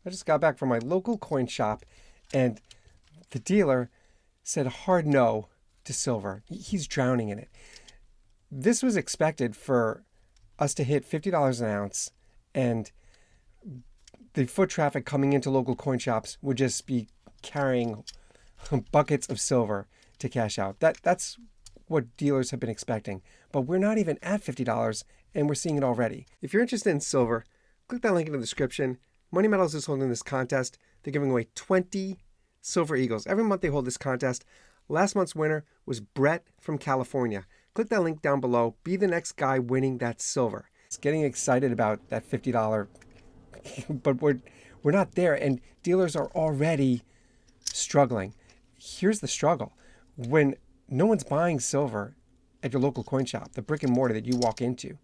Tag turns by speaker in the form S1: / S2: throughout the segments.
S1: I just got back from my local coin shop, and the dealer said hard no to silver. He's drowning in it. This was expected for us to hit $50 an ounce, and the foot traffic coming into local coin shops would just be carrying buckets of silver to cash out. That's what dealers have been expecting. But we're not even at $50, and we're seeing it already. If you're interested in silver, click that link in the description. Money Metals is holding this contest. They're giving away 20 Silver Eagles. Every month they hold this contest. Last month's winner was Brett from California. Click that link down below. Be the next guy winning that silver. It's getting excited about that $50, but we're not there, and dealers are already struggling. Here's the struggle. When no one's buying silver at your local coin shop, the brick and mortar that you walk into.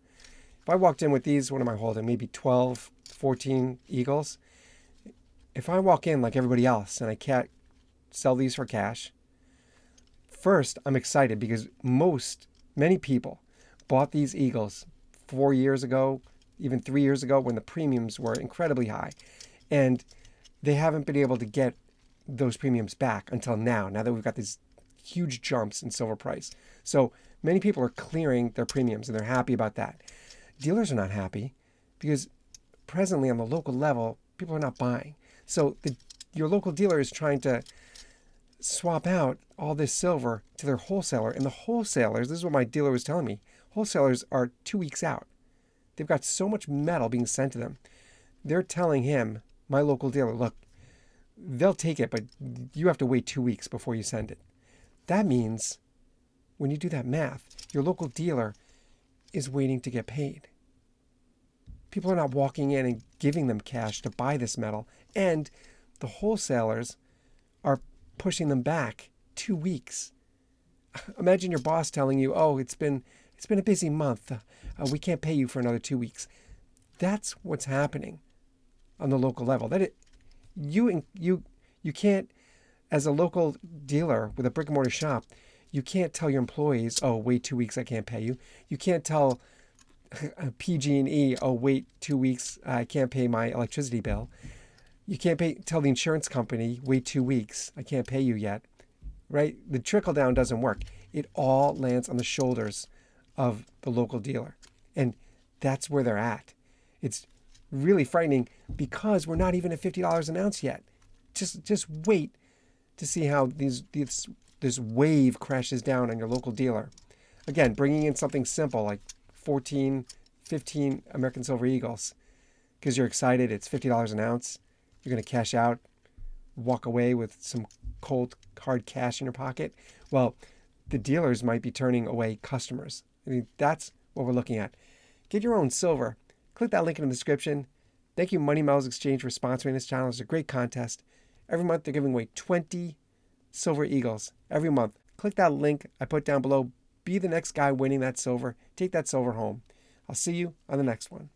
S1: If I walked in with these, what am I holding? Maybe 12, 14 Eagles. If I walk in like everybody else and I can't sell these for cash, first, I'm excited because many people bought these Eagles 4 years ago, even 3 years ago, when the premiums were incredibly high. And they haven't been able to get those premiums back until now that we've got these huge jumps in silver price. So many people are clearing their premiums, and they're happy about that. Dealers are not happy because presently on the local level, people are not buying. So your local dealer is trying to swap out all this silver to their wholesaler. And the wholesalers, this is what my dealer was telling me, wholesalers are 2 weeks out. They've got so much metal being sent to them. They're telling him, my local dealer, look, they'll take it, but you have to wait 2 weeks before you send it. That means when you do that math, your local dealer is waiting to get paid. People are not walking in and giving them cash to buy this metal, and the wholesalers are pushing them back 2 weeks. Imagine your boss telling you, "Oh, it's been a busy month. We can't pay you for another 2 weeks." That's what's happening on the local level. You can't, as a local dealer with a brick and mortar shop, you can't tell your employees, "Oh, wait 2 weeks, I can't pay you." You can't tell PG&E, "Oh, wait 2 weeks, I can't pay my electricity bill." You can't tell the insurance company, "Wait 2 weeks, I can't pay you yet." Right? The trickle down doesn't work. It all lands on the shoulders of the local dealer. And that's where they're at. It's really frightening because we're not even at $50 an ounce yet. Just wait to see how this wave crashes down on your local dealer. Again, bringing in something simple like 14, 15 American Silver Eagles because you're excited. It's $50 an ounce. You're going to cash out, walk away with some cold, hard cash in your pocket. Well, the dealers might be turning away customers. I mean, that's what we're looking at. Get your own silver. Click that link in the description. Thank you, Money Metals Exchange, for sponsoring this channel. It's a great contest. Every month, they're giving away 20 Silver Eagles. Every month. Click that link I put down below. Be the next guy winning that silver. Take that silver home. I'll see you on the next one.